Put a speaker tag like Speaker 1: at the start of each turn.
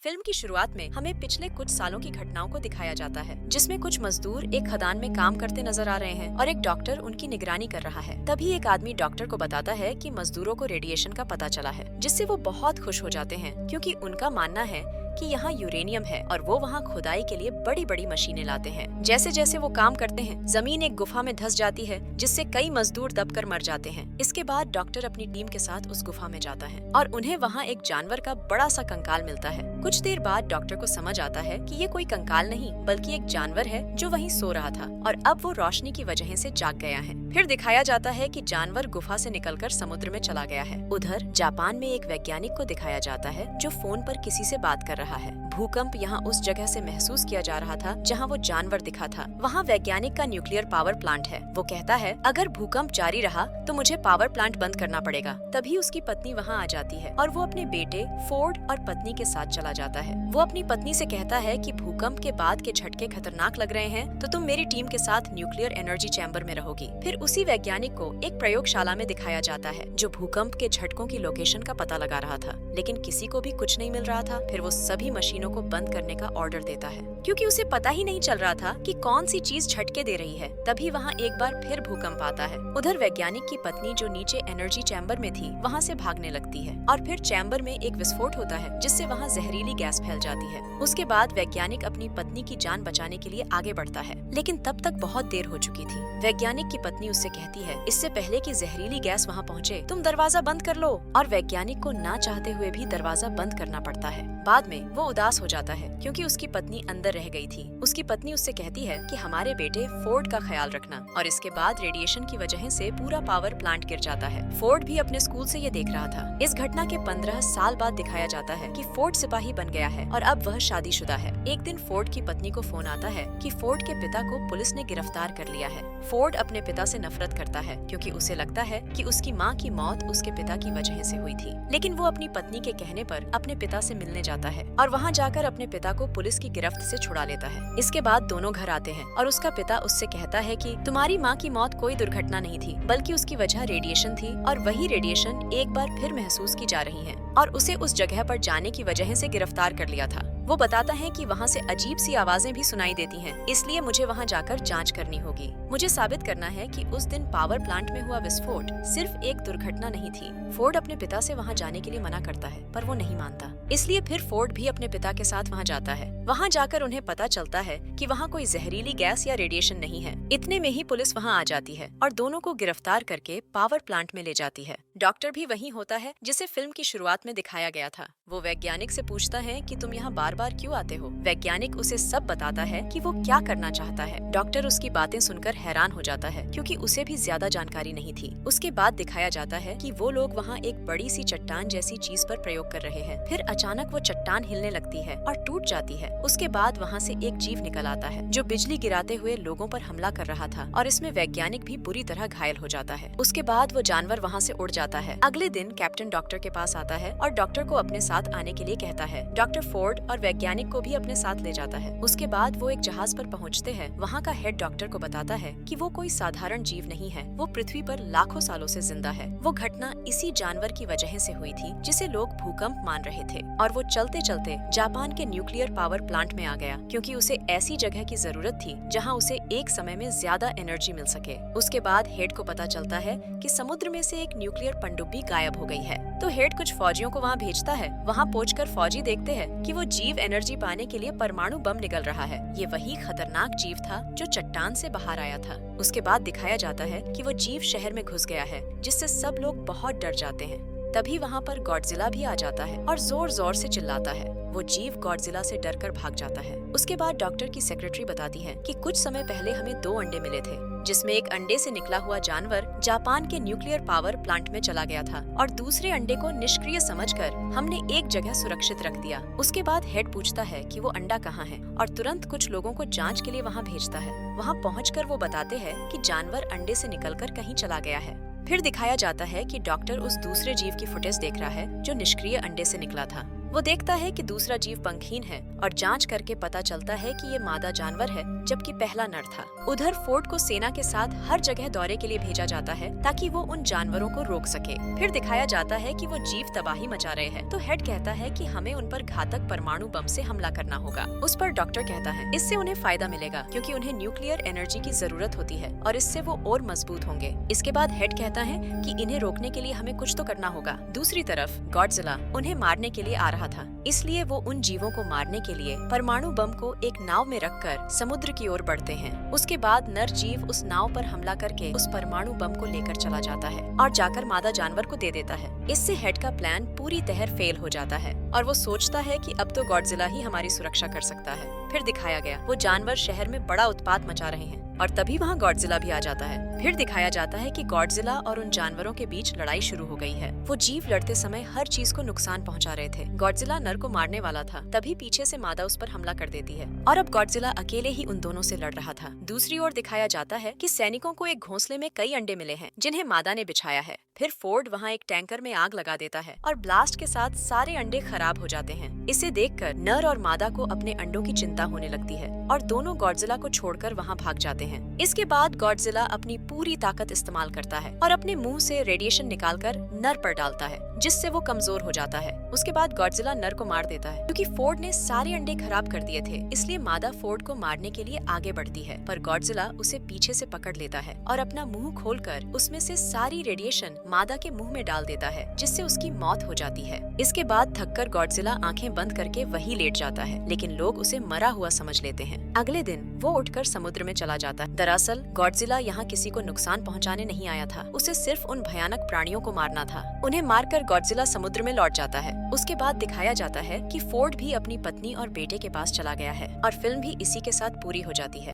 Speaker 1: Film की शुरुआत में हमें पिछले कुछ सालों की घटनाओं को दिखाया जाता है, जिसमें कुछ मजदूर एक खदान में काम करते नजर आ रहे हैं और एक डॉक्टर उनकी निगरानी कर रहा है। तभी एक आदमी डॉक्टर को बताता है कि मजदूरों को रेडिएशन का पता चला है, जिससे वो बहुत खुश हो जाते हैं क्योंकि उनका मानना है कि यहाँ यूरेनियम है और वो वहाँ खुदाई के लिए बड़ी बड़ी मशीनें लाते हैं। जैसे जैसे वो काम करते हैं, जमीन एक गुफा में धंस जाती है, जिससे कई मजदूर दबकर मर जाते हैं। इसके बाद डॉक्टर अपनी टीम के साथ उस गुफा में जाता है और उन्हें वहाँ एक जानवर का बड़ा सा कंकाल मिलता है। कुछ देर बाद डॉक्टर को समझ आता है कि ये कोई कंकाल नहीं बल्कि एक जानवर है जो वहीं सो रहा था और अब वो रोशनी की वजह से जाग गया है। फिर दिखाया जाता है कि जानवर गुफा से निकलकर समुद्र में चला गया है। उधर जापान में एक वैज्ञानिक को दिखाया जाता है जो फोन पर किसी से बात कर रहा है। भूकंप यहाँ उस जगह से महसूस किया जा रहा था जहाँ वो जानवर दिखा था। वहाँ वैज्ञानिक का न्यूक्लियर पावर प्लांट है। वो कहता है अगर भूकंप जारी रहा तो मुझे पावर प्लांट बंद करना पड़ेगा। तभी उसकी पत्नी वहाँ आ जाती है और वो अपने बेटे फोर्ड और पत्नी के साथ चला जाता है। वो अपनी पत्नी से कहता है कि भूकंप के बाद के झटके खतरनाक लग रहे हैं, तो तुम मेरी टीम के साथ न्यूक्लियर एनर्जी चैम्बर में रहोगी। फिर उसी वैज्ञानिक को एक प्रयोगशाला में दिखाया जाता है जो भूकंप के झटकों की लोकेशन का पता लगा रहा था, लेकिन किसी को भी कुछ नहीं मिल रहा था। फिर वो सभी मशीनों को बंद करने का ऑर्डर देता है क्योंकि उसे पता ही नहीं चल रहा था कि कौन सी चीज झटके दे रही है। तभी वहाँ एक बार फिर भूकंप आता है। उधर वैज्ञानिक की पत्नी जो नीचे एनर्जी चैम्बर में थी वहाँ से भागने लगती है और फिर चैम्बर में एक विस्फोट होता है जिससे वहाँ जहरीली गैस फैल जाती है। उसके बाद वैज्ञानिक अपनी पत्नी की जान बचाने के लिए आगे बढ़ता है, लेकिन तब तक बहुत देर हो चुकी थी। वैज्ञानिक की पत्नी उससे कहती है इससे पहले कि जहरीली गैस वहाँ पहुँचे तुम दरवाजा बंद कर लो, और वैज्ञानिक को ना चाहते हुए भी दरवाजा बंद करना पड़ता है। बाद में वो उदास हो जाता है क्योंकि उसकी पत्नी अंदर रह गई थी। उसकी पत्नी उससे कहती है कि हमारे बेटे फोर्ड का ख्याल रखना, और इसके बाद रेडिएशन की वजह से पूरा पावर प्लांट गिर जाता है। फोर्ड भी अपने स्कूल से ये देख रहा था। इस घटना के 15 साल बाद दिखाया जाता है कि फोर्ड सिपाही बन गया है और अब वह शादीशुदा है। एक दिन फोर्ड की पत्नी को फोन आता है कि फोर्ड के पिता को पुलिस ने गिरफ्तार कर लिया है। फोर्ड अपने पिता से नफरत करता है क्योंकि उसे लगता है कि उसकी माँ की मौत उसके पिता की वजह से हुई थी, लेकिन वो अपनी पत्नी के कहने पर अपने पिता से मिलने जाता है और वहाँ जाकर अपने पिता को पुलिस की गिरफ्त से छुड़ा लेता है। इसके बाद दोनों घर आते हैं और उसका पिता उससे कहता है कि तुम्हारी माँ की मौत कोई दुर्घटना नहीं थी, बल्कि उसकी वजह रेडिएशन थी, और वही रेडिएशन एक बार फिर महसूस की जा रही है और उसे उस जगह पर जाने की वजह से गिरफ्तार कर लिया था। वो बताता है कि वहाँ से अजीब सी आवाजें भी सुनाई देती हैं, इसलिए मुझे वहाँ जाकर जांच करनी होगी। मुझे साबित करना है कि उस दिन पावर प्लांट में हुआ विस्फोट सिर्फ एक दुर्घटना नहीं थी। फोर्ड अपने पिता से वहाँ जाने के लिए मना करता है, पर वो नहीं मानता। इसलिए फिर फोर्ड भी अपने पिता के साथ वहाँ जाता है। वहाँ जाकर उन्हें पता चलता है कि वहाँ कोई जहरीली गैस या रेडिएशन नहीं है। इतने में ही पुलिस वहाँ आ जाती है और दोनों को गिरफ्तार करके पावर प्लांट में ले जाती है। डॉक्टर भी वहीं होता है जिसे फिल्म की शुरुआत में दिखाया गया था। वो वैज्ञानिक से पूछता है कि तुम यहाँ बार बार क्यों आते हो। वैज्ञानिक उसे सब बताता है कि वो क्या करना चाहता है। डॉक्टर उसकी बातें सुनकर हैरान हो जाता है क्योंकि उसे भी ज्यादा जानकारी नहीं थी। उसके बाद दिखाया जाता है कि वो लोग वहाँ एक बड़ी सी चट्टान जैसी चीज पर प्रयोग कर रहे हैं। फिर अचानक वो चट्टान हिलने लगती है और टूट जाती है। उसके बाद वहाँ से एक जीव निकल आता है जो बिजली गिराते हुए लोगों पर हमला कर रहा था और इसमें वैज्ञानिक भी बुरी तरह घायल हो जाता है। उसके बाद वो जानवर वहाँ से उड़ जाता है। अगले दिन कैप्टन डॉक्टर के पास आता है और डॉक्टर को अपने साथ आने के लिए कहता है। डॉक्टर फोर्ड और वैज्ञानिक को भी अपने साथ ले जाता है। उसके बाद वो एक जहाज पर पहुँचते हैं। वहाँ का हेड डॉक्टर को बताता है कि वो कोई साधारण जीव नहीं है, वो पृथ्वी पर लाखों सालों से जिंदा है। वो घटना इसी जानवर की वजह से हुई थी जिसे लोग भूकंप मान रहे थे, और वो चलते चलते जापान के न्यूक्लियर पावर प्लांट में आ गया क्योंकि उसे ऐसी जगह की जरूरत थी जहाँ उसे एक समय में ज्यादा एनर्जी मिल सके। उसके बाद हेड को पता चलता है कि समुद्र में से एक न्यूक्लियर पनडुब्बी गायब हो गई है, तो हेड कुछ फौजियों को वहाँ भेजता है। वहाँ पहुंचकर फौजी देखते हैं कि वो जीव एनर्जी पाने के लिए परमाणु बम निकल रहा है। ये वही खतरनाक जीव था जो चट्टान से बाहर आया था। उसके बाद दिखाया जाता है कि वो जीव शहर में घुस गया है, जिससे सब लोग बहुत डर जाते हैं। तभी वहाँ पर गॉडजिला भी आ जाता है और जोर जोर से चिल्लाता है। वो जीव गॉडजिला से डरकर भाग जाता है। उसके बाद डॉक्टर की सेक्रेटरी बताती है कि कुछ समय पहले हमें 2 अंडे मिले थे, जिसमें एक अंडे से निकला हुआ जानवर जापान के न्यूक्लियर पावर प्लांट में चला गया था और दूसरे अंडे को निष्क्रिय समझकर हमने एक जगह सुरक्षित रख दिया। उसके बाद हेड पूछता है कि वो अंडा कहाँ है और तुरंत कुछ लोगों को जांच के लिए वहाँ भेजता है। वहाँ पहुँचकर वो बताते हैं कि जानवर अंडे से निकलकर कहीं चला गया है। फिर दिखाया जाता है कि डॉक्टर उस दूसरे जीव की फुटेज देख रहा है जो निष्क्रिय अंडे से निकला था। वो देखता है कि दूसरा जीव पंखहीन है और जांच करके पता चलता है कि ये मादा जानवर है जबकि पहला नर था। उधर फोर्ड को सेना के साथ हर जगह दौरे के लिए भेजा जाता है ताकि वो उन जानवरों को रोक सके। फिर दिखाया जाता है कि वो जीव तबाही मचा रहे हैं, तो हेड कहता है कि हमें उन पर घातक परमाणु बम से हमला करना होगा। उस पर डॉक्टर कहता है इससे उन्हें फायदा मिलेगा क्योंकि उन्हें न्यूक्लियर एनर्जी की जरूरत होती है और इससे वो और मजबूत होंगे। इसके बाद हेड कहता है कि इन्हें रोकने के लिए हमें कुछ तो करना होगा। दूसरी तरफ गॉडजिला उन्हें मारने के लिए आ रहा था, इसलिए वो उन जीवों को मारने के लिए परमाणु बम को एक नाव में रखकर समुद्र की ओर बढ़ते हैं। उसके बाद नर जीव उस नाव पर हमला करके उस परमाणु बम को लेकर चला जाता है और जाकर मादा जानवर को दे देता है। इससे हेड का प्लान पूरी तरह फेल हो जाता है और वो सोचता है कि अब तो गॉडजिला ही हमारी सुरक्षा कर सकता है। फिर दिखाया गया वो जानवर शहर में बड़ा उत्पात मचा रहे हैं और तभी वहाँ गॉडजिला भी आ जाता है। फिर दिखाया जाता है कि गॉडजिला और उन जानवरों के बीच लड़ाई शुरू हो गई है। वो जीव लड़ते समय हर चीज को नुकसान पहुंचा रहे थे। गॉडजिला नर को मारने वाला था, तभी पीछे से मादा उस पर हमला कर देती है और अब गॉडजिला अकेले ही उन दोनों से लड़ रहा था। दूसरी ओर दिखाया जाता है कि सैनिकों को एक घोंसले में कई अंडे मिले हैं जिन्हें मादा ने बिछाया है। फिर फोर्ड वहाँ एक टैंकर में आग लगा देता है और ब्लास्ट के साथ सारे अंडे खराब हो जाते हैं। इसे देखकर नर और मादा को अपने अंडों की चिंता होने लगती है और दोनों गॉडजिला को छोड़कर वहाँ भाग जाते हैं। इसके बाद गॉडजिला अपनी पूरी ताकत इस्तेमाल करता है और अपने मुंह से रेडिएशन निकालकर नर पर डालता है जिससे वो कमजोर हो जाता है। उसके बाद गॉडजिला नर को मार देता है। क्योंकि फोर्ड ने सारे अंडे खराब कर दिए थे, इसलिए मादा फोर्ड को मारने के लिए आगे बढ़ती है, पर गॉडजिला उसे पीछे से पकड़ लेता है और अपना मुंह खोलकर उसमें से सारी रेडिएशन मादा के मुंह में डाल देता है जिससे उसकी मौत हो जाती है। इसके बाद थककर गॉडजिला आंखें बंद करके वहीं लेट जाता है, लेकिन लोग उसे मरा हुआ समझ लेते हैं। अगले दिन वो उठकर समुद्र में चला जाता है। दरअसल गॉडजिला यहाँ किसी को नुकसान पहुँचाने नहीं आया था, उसे सिर्फ उन भयानक प्राणियों को मारना था। उन्हें मारकर गॉडजिला समुद्र में लौट जाता है। उसके बाद दिखाया जाता है कि फोर्ड भी अपनी पत्नी और बेटे के पास चला गया है और फिल्म भी इसी के साथ पूरी हो जाती है।